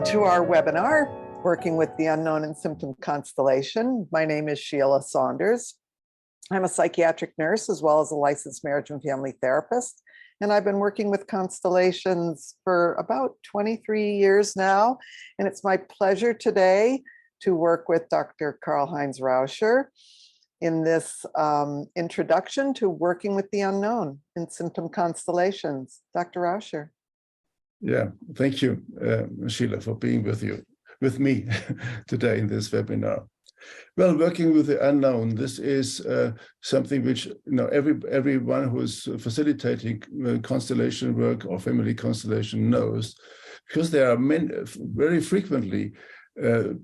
to our webinar, Working with the Unknown in Symptom Constellation. My name is Sheila Saunders. I'm a psychiatric nurse as well as a licensed marriage and family therapist. And I've been working with constellations for about 23 years now. And it's my pleasure today to work with Dr. Karl Heinz Rauscher in this introduction to Working with the Unknown in Symptom Constellations. Dr. Rauscher. Yeah, thank you, Sheila, for being with me today in this webinar. Well, working with the unknown, this is something which everyone who is facilitating constellation work or family constellation knows, because there are very frequently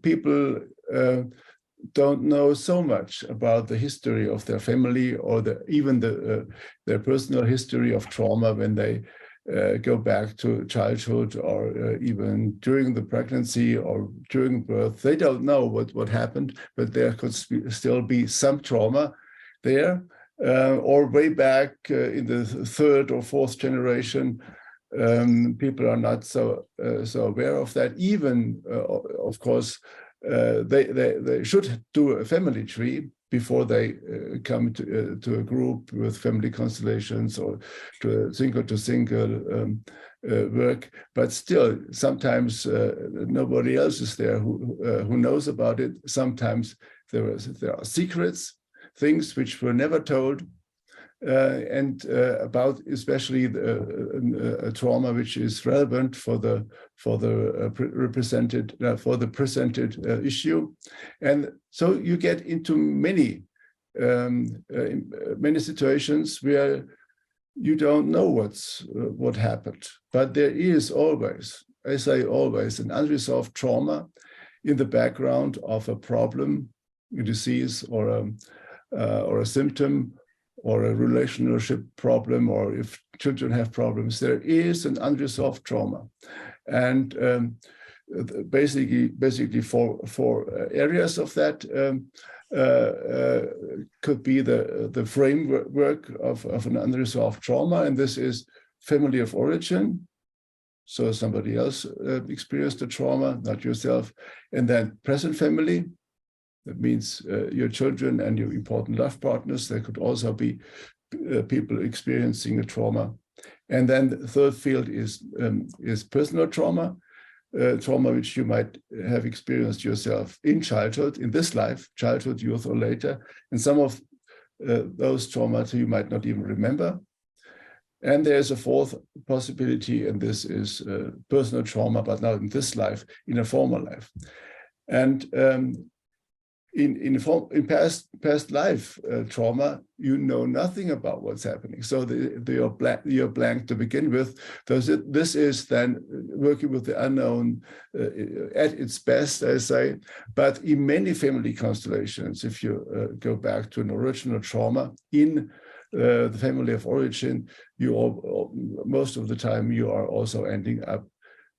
people don't know so much about the history of their family or even their personal history of trauma when they go back to childhood or even during the pregnancy or during birth. They don't know what happened, but there could still be some trauma there, or way back in the third or fourth generation. People are not so aware of that. Even, of course, they should do a family tree before they come to a group with family constellations or to single work. But still, sometimes nobody else is there who knows about it. Sometimes there are secrets, things which were never told, and about especially a trauma which is relevant for the presented issue. And so you get into many situations where you don't know what happened, but there is always, I say always, an unresolved trauma in the background of a problem, a disease, or a symptom, or a relationship problem, or if children have problems, there is an unresolved trauma. And basically four areas of that could be the framework of an unresolved trauma, and this is family of origin. So somebody else experienced the trauma, not yourself. And then present family. That means your children and your important love partners. There could also be people experiencing a trauma. And then the third field is personal trauma, trauma which you might have experienced yourself in childhood, in this life, childhood, youth, or later. And some of those traumata you might not even remember. And there's a fourth possibility, and this is personal trauma, but not in this life, in a former life. And in past life trauma, you know nothing about what's happening. So you're blank to begin with. This is then working with the unknown at its best, I say. But in many family constellations, if you go back to an original trauma in the family of origin, most of the time you are also ending up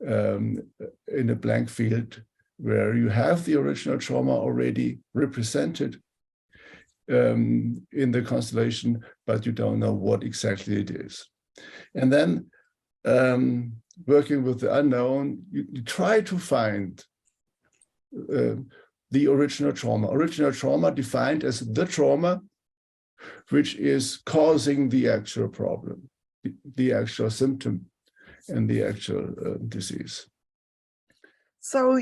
in a blank field, where you have the original trauma already represented in the constellation, but you don't know what exactly it is. And then working with the unknown, you try to find the original trauma. Original trauma defined as the trauma which is causing the actual problem, the actual symptom, and the actual disease. So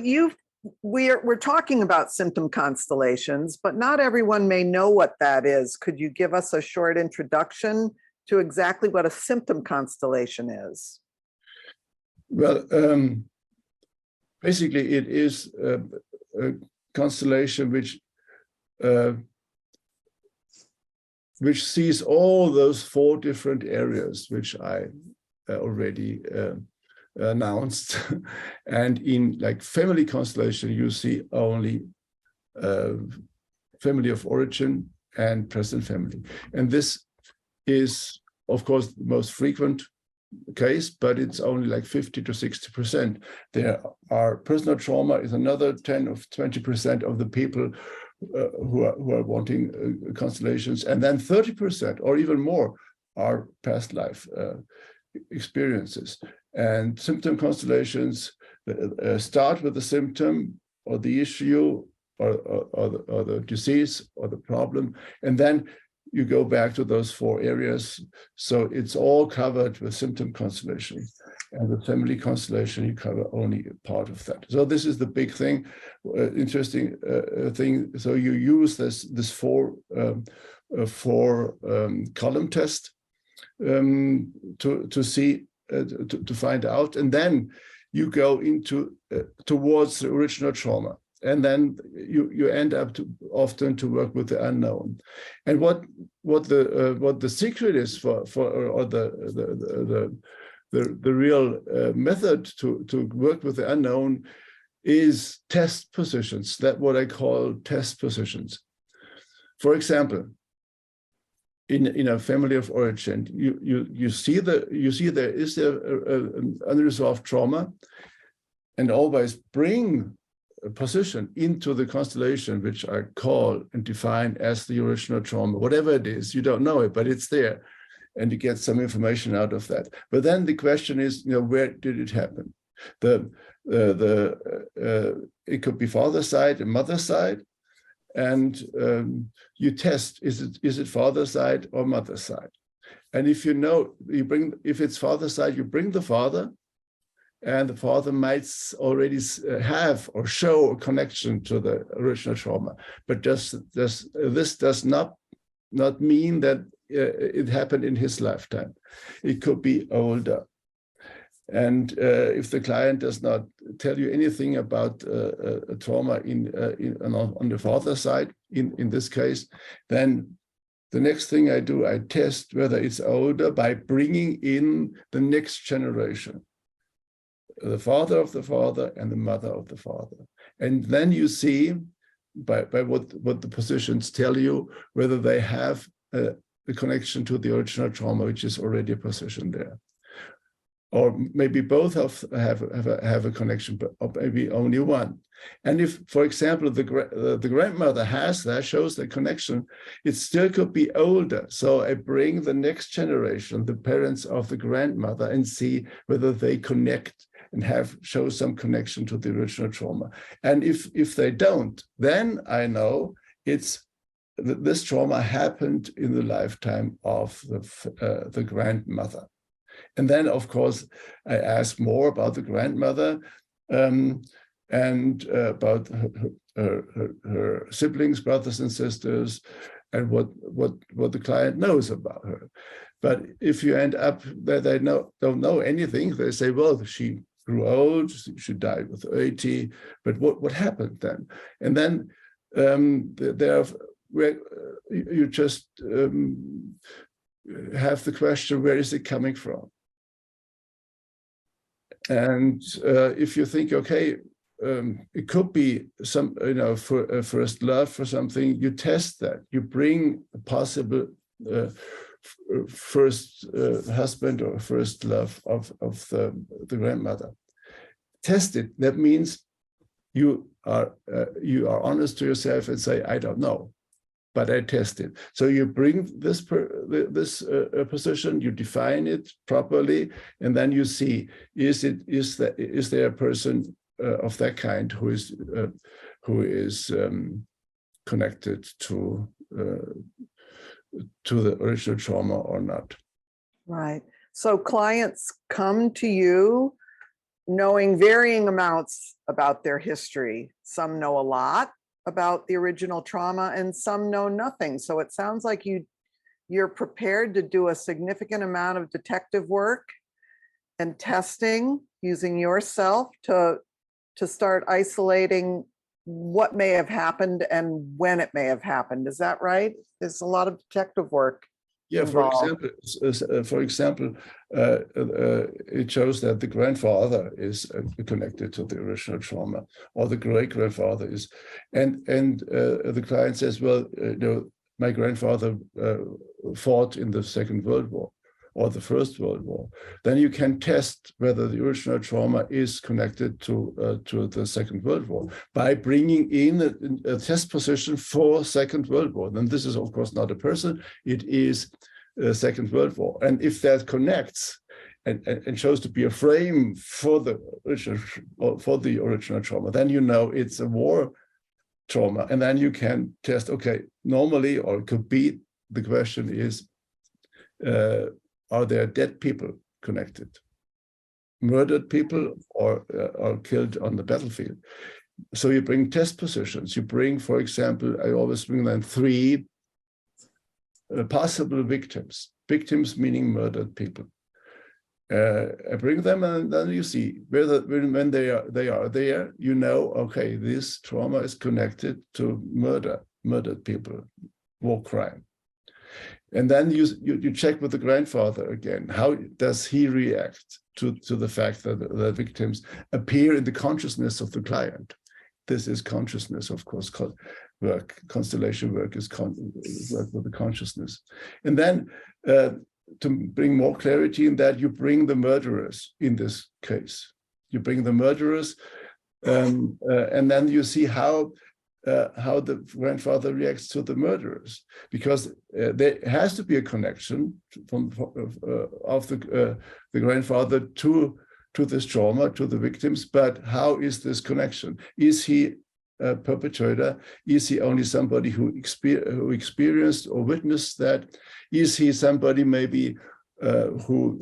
we're talking about symptom constellations, but not everyone may know what that is. Could you give us a short introduction to exactly what a symptom constellation is? Well, basically it is a constellation which sees all those four different areas which I already announced. And in like family constellation, you see only family of origin and present family. And this is, of course, the most frequent case, but it's only like 50 to 60%. There are personal trauma is another 10 or 20% of the people who are wanting constellations, and then 30% or even more are past life experiences. And symptom constellations start with the symptom or the issue or the disease or the problem, and then you go back to those 4 areas. So it's all covered with symptom constellation. And the family constellation, you cover only a part of that. So this is the big thing, interesting thing. So you use this 4 column test to see, to find out, and then you go into towards the original trauma. And then you end up often to work with the unknown, and what the secret is for or the real method to work with the unknown is test positions. That what I call test positions. For example, in a family of origin, you see there is an unresolved trauma, and always bring a position into the constellation, which I call and define as the original trauma. Whatever it is, you don't know it, but it's there, and you get some information out of that. But then the question is, where did it happen? It could be father's side and mother's side, and you test, is it father's side or mother's side? And if if it's father's side, you bring the father, and the father might already have or show a connection to the original trauma. But this does not mean that it happened in his lifetime. It could be older. And if the client does not tell you anything about a trauma on the father's side, in this case, then the next thing I do, I test whether it's older by bringing in the next generation, the father of the father and the mother of the father. And then you see by what the positions tell you whether they have a connection to the original trauma, which is already a position there. Or maybe both have a connection, or maybe only one. And if, for example, the grandmother shows the connection, it still could be older. So I bring the next generation, the parents of the grandmother, and see whether they connect and show some connection to the original trauma. And if they don't, then I know this trauma happened in the lifetime of the grandmother. And then, of course, I ask more about the grandmother and about her siblings, brothers and sisters, and what the client knows about her. But if you end up that they don't know anything, they say, well, she grew old, she died with 80, but what happened then? And then you just have the question, where is it coming from? And if you think, okay, it could be some, for a first love for something, you test that. You bring a possible first husband or first love of the grandmother. Test it. That means you are honest to yourself and say, I don't know, but I test it. So you bring this position, you define it properly, and then you see, is there a person of that kind who is connected to the original trauma or not? Right. So clients come to you knowing varying amounts about their history. Some know a lot about the original trauma and some know nothing. So it sounds like you're prepared to do a significant amount of detective work and testing using yourself to start isolating what may have happened and when it may have happened. Is that right? There's a lot of detective work. Yeah, for example, it shows that the grandfather is connected to the original trauma, or the great-grandfather is, and the client says, well, my grandfather fought in the Second World War or the First World War. Then you can test whether the original trauma is connected to the Second World War by bringing in a test position for Second World War. Then this is, of course, not a person, it is Second World War. And if that connects, and shows to be a frame for the original trauma, then you know it's a war trauma, and then you can test. Okay, normally, or it could be, the question is, are there dead people connected, murdered people, or killed on the battlefield? So you bring test positions. You bring, for example, I always bring them 3 possible victims. Victims meaning murdered people. I bring them, and then you see whether when they are there, you know, okay, this trauma is connected to murdered people, war crime. And then you check with the grandfather again. How does he react to the fact that the victims appear in the consciousness of the client? This is consciousness, of course. Work, constellation work is work with the consciousness. And then to bring more clarity in that, you bring the murderers in this case. You bring the murderers, and then you see how the grandfather reacts to the murderers, because there has to be a connection of the grandfather to this trauma, to the victims. But how is this connection? Is he a perpetrator? Is he only somebody who experienced or witnessed that? Is he somebody maybe who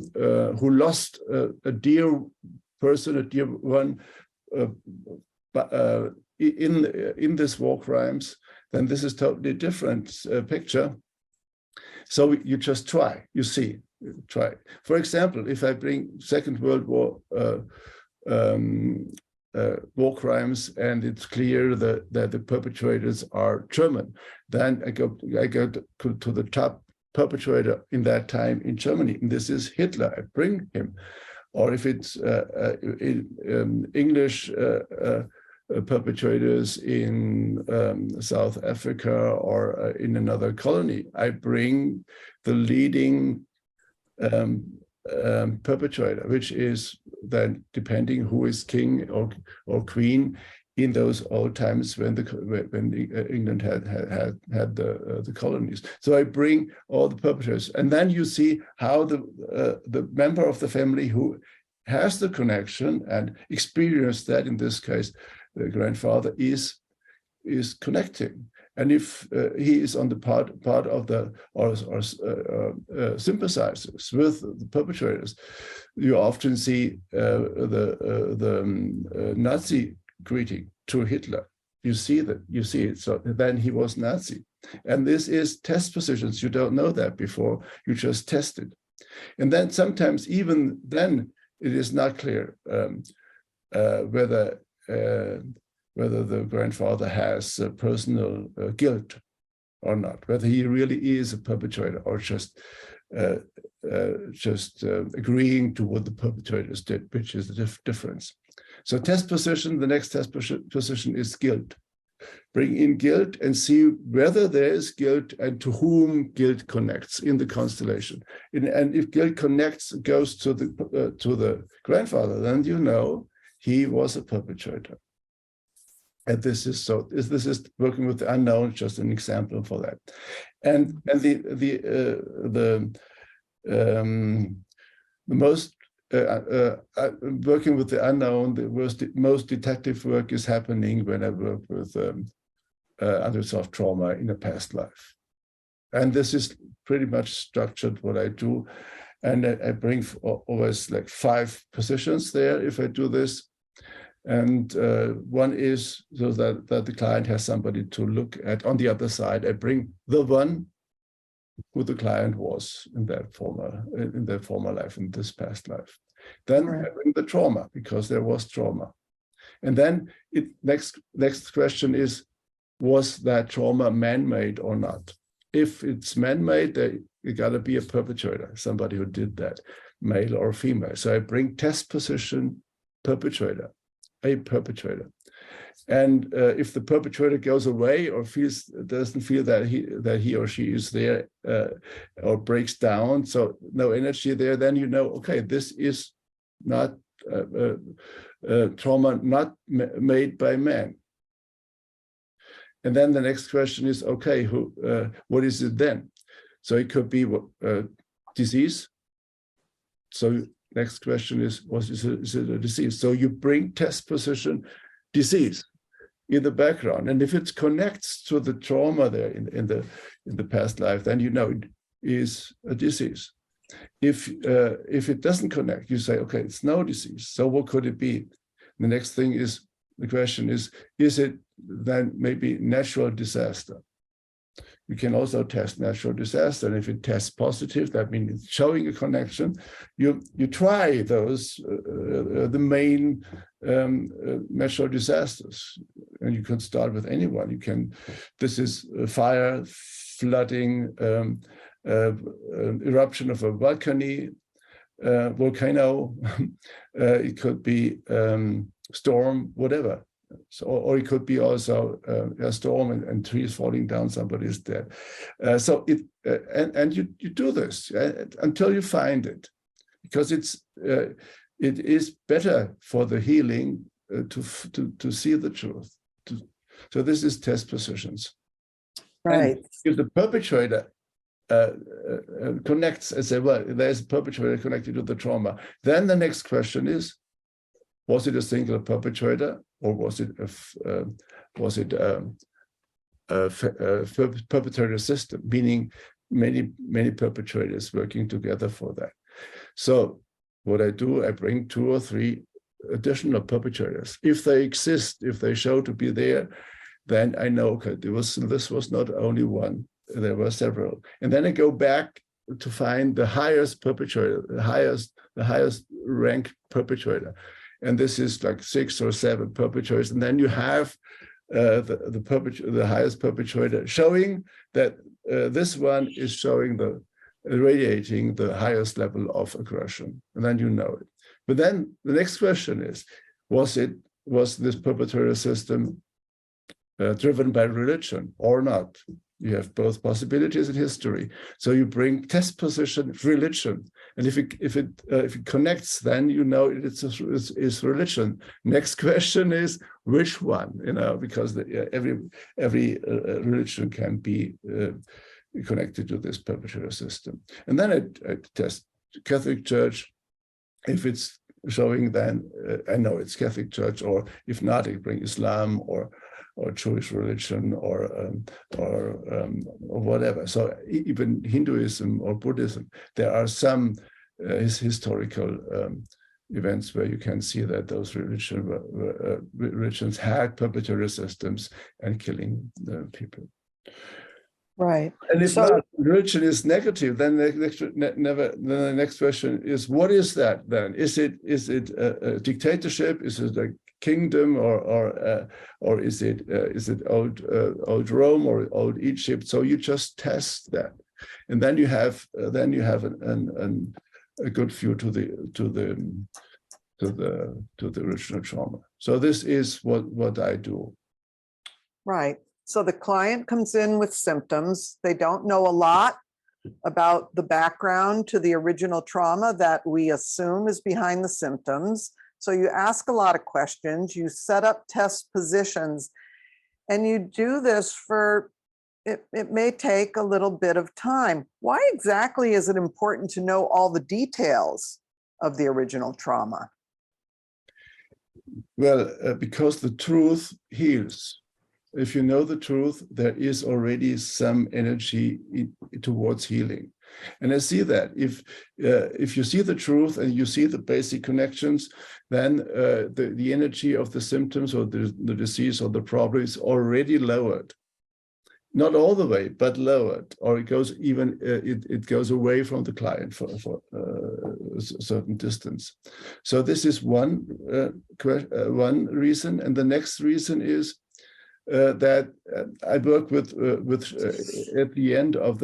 lost a dear person, a dear one, in this war crimes? Then this is totally different picture. So you just try, you see, try. For example, if I bring Second World War war crimes, and it's clear that the perpetrators are German, then I go to the top perpetrator in that time in Germany, and this is Hitler. I bring him. Or if it's English perpetrators in South Africa or in another colony, I bring the leading perpetrator, which is then depending who is king or queen in those old times when England had the colonies. So I bring all the perpetrators, and then you see how the member of the family who has the connection and experienced that, in this case the grandfather, is connecting. And if he is on the part of the or sympathizes with the perpetrators, you often see the Nazi greeting to Hitler. You see it. So then he was Nazi, and this is test positions. You don't know that before. You just test it, and then sometimes even then it is not clear whether the grandfather has personal guilt or not, whether he really is a perpetrator or just agreeing to what the perpetrators did, which is the difference. So test position, the next test position is guilt. Bring in guilt and see whether there is guilt and to whom guilt connects in the constellation. And if guilt goes to the grandfather, then you know he was a perpetrator. And this is working with the unknown, just an example for that. And the most working with the unknown, the most detective work is happening when I work with unresolved trauma in a past life. And this is pretty much structured what I do. And I bring always like 5 positions there if I do this. And one is so that the client has somebody to look at. On the other side, I bring the one who the client was in their former life, in this past life. Then I bring the trauma, because there was trauma. And then next question is, was that trauma man-made or not? If it's man-made, you got to be a perpetrator, somebody who did that, male or female. So I bring test position perpetrator, a perpetrator. And if the perpetrator goes away or doesn't feel that he or she is there, or breaks down, so no energy there, then you know, okay, this is not trauma not made by man. And then the next question is, okay, what is it then? So it could be disease. So next question is it a disease? So you bring test position disease in the background, and if it connects to the trauma there in the past life, then you know it is a disease. If it doesn't connect, you say, okay, it's no disease. So what could it be? The next thing is, the question is it then maybe natural disaster? You can also test natural disaster, and if it tests positive, that means it's showing a connection. You try those the main natural disasters, and you can start with anyone. You can. This is fire, flooding, eruption of a volcano. It could be storm, whatever. So, or it could be also a storm and trees falling down, somebody is dead. So it and you do this until you find it, because it is better for the healing to see the truth. So this is test positions. Right. And if the perpetrator connects and say, well, there's a perpetrator connected to the trauma, then the next question is, was it a single perpetrator, or was it a perpetrator system, meaning many perpetrators working together for that? So what I do, I bring 2 or 3 additional perpetrators. If they exist, if they show to be there, then I know, okay, this was not only one, there were several. And then I go back to find the highest perpetrator, the highest ranked perpetrator. And this is like 6 or 7 perpetrators, and then you have the highest perpetrator showing that this one is showing radiating the highest level of aggression, and then you know it. But then the next question is, was this perpetrator system driven by religion or not? You have both possibilities in history. So you bring test position religion, and if it connects, then you know it's religion. Next question is which one, because every religion can be connected to this perpetrator system. And then I test Catholic Church. If it's showing, then I know it's Catholic Church, or if not, I bring Islam or Jewish religion or whatever. So even Hinduism or Buddhism, there are some historical events where you can see that those religions had perpetrator systems and killing people. Right. And if not, religion is negative, then the next question is, what is that then? Is it a dictatorship? Is it a kingdom, or is it old Rome or old Egypt? So you just test that, and then you have a good view to the original trauma. So this is what I do. Right. So the client comes in with symptoms. They don't know a lot about the background to the original trauma that we assume is behind the symptoms. So you ask a lot of questions, you set up test positions, and you do this for, it may take a little bit of time. Why exactly is it important to know all the details of the original trauma? Well, because the truth heals. If you know the truth, there is already some energy towards healing. And I see that if you see the truth and you see the basic connections, then the energy of the symptoms or the disease or the problem is already lowered. Not all the way, but lowered, or it goes even it goes away from the client for a certain distance. So this is one reason, and the next reason is that I work with at the end of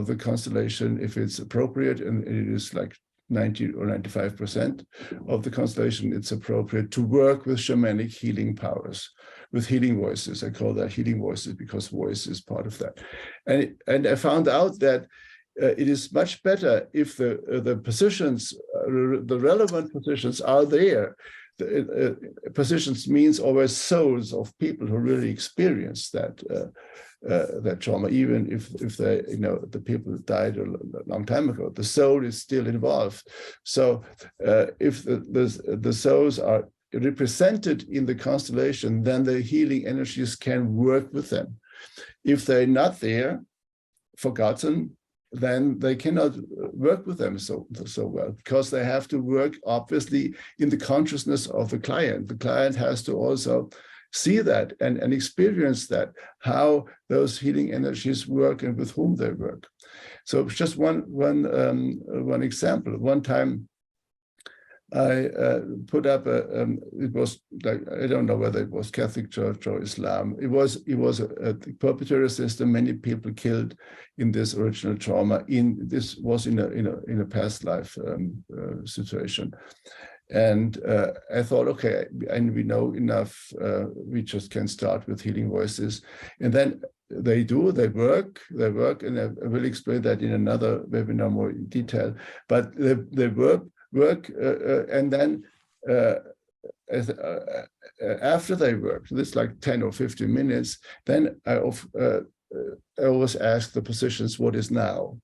the constellation, if it's appropriate, and it is like 90 or 95% of the constellation, it's appropriate to work with shamanic healing powers, with healing voices. I call that healing voices because voice is part of that. And I found out that it is much better if the positions, the relevant positions are there, positions means always souls of people who really experience that trauma, even if they, the people died a long time ago, the soul is still involved. So if the souls are represented in the constellation, then the healing energies can work with them. If they're not there, forgotten, then they cannot work with them so well, because they have to work obviously in the consciousness of the client. The client has to also see that and experience that, how those healing energies work and with whom they work. So just one example. One time I put up it was like, I don't know whether it was Catholic Church or Islam. It was a perpetual system. Many people killed in this original trauma. This was in a past life situation, and I thought, okay, and we know enough. We just can start with healing voices, and then they work, and I will explain that in another webinar more in detail. But they work, and then after they work, this like 10 or 15 minutes, then I always ask the positions what is now.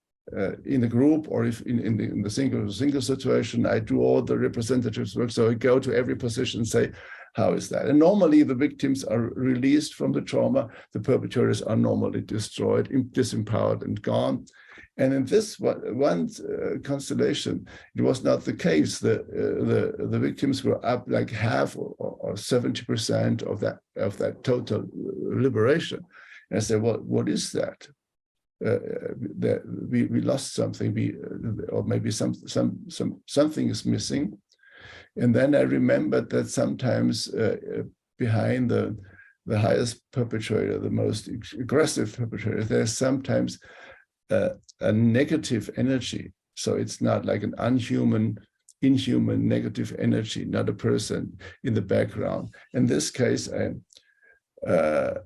In the group, or if in the single situation, I do all the representatives work. So I go to every position and say, how is that? And normally the victims are released from the trauma. The perpetrators are normally destroyed, disempowered, and gone. And in this one constellation, it was not the case. The victims were up like half or 70% of that total liberation. And I said, well, what is that? That we lost something, or maybe something is missing. And then I remembered that sometimes behind the highest perpetrator, the most aggressive perpetrator, there's sometimes a negative energy. So it's not like an inhuman negative energy, not a person in the background. In this case, I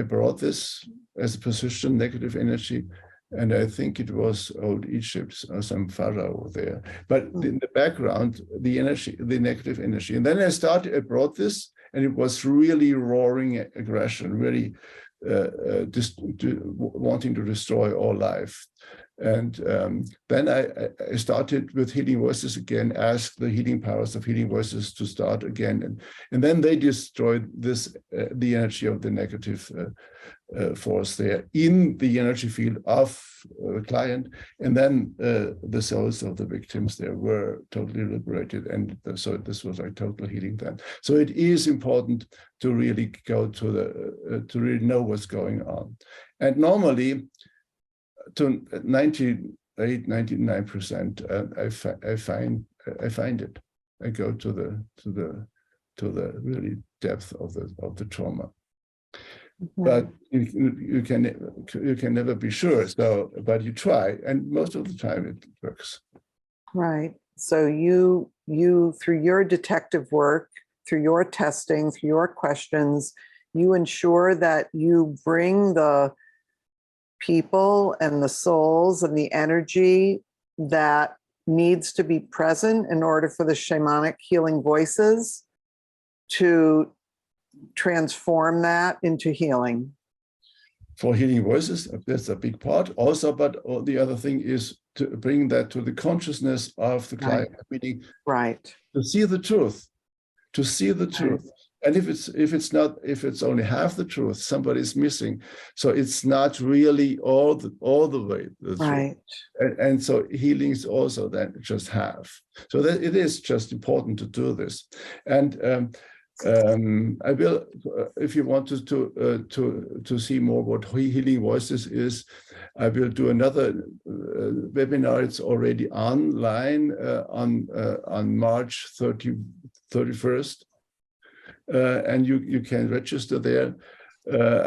brought this as a position, negative energy, and I think it was old Egypt or some pharaoh there. But in the background, the energy, the negative energy. And then I brought this, and it was really roaring aggression, really wanting to destroy all life. And then I started with healing voices again, asked the healing powers of healing voices to start again. And then they destroyed the energy of the negative force there in the energy field of the client. And then the souls of the victims there were totally liberated. And so this was like total healing then. So it is important to really go to really know what's going on. And normally, to 99%, I find it. I go to the really depth of the trauma. Mm-hmm. But you can never be sure. So, but you try, and most of the time it works. Right. So you through your detective work, through your testing, through your questions, you ensure that you bring the people and the souls and the energy that needs to be present in order for the shamanic healing voices to transform that into healing. For healing voices, that's a big part also, but the other thing is to bring that to the consciousness of the client, meaning to see the truth, And if it's only half the truth, somebody's missing. So it's not really all the way the truth. And so healing is also then just half. So that it is just important to do this. And I will, if you want to see more what healing voices is, I will do another webinar. It's already online on March 31st. And you can register there.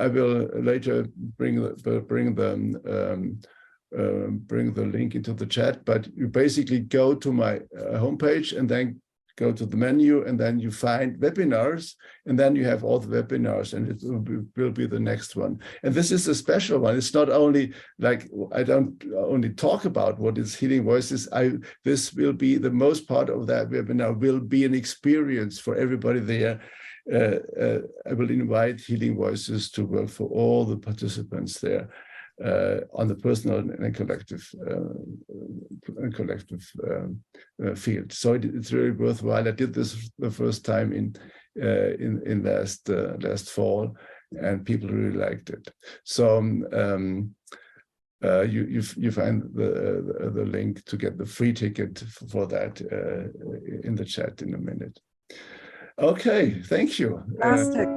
I will later bring the link into the chat. But you basically go to my homepage and then go to the menu, and then you find webinars, and then you have all the webinars, and it will be the next one. And this is a special one. It's not only like, I don't only talk about what is Healing Voices. This will be the most part of that webinar will be an experience for everybody there. I will invite Healing Voices to work for all the participants there. On the personal and collective field, so it's really worthwhile. I did this the first time in last fall, and people really liked it. So you find the link to get the free ticket for that in the chat in a minute. Okay, thank you. Fantastic.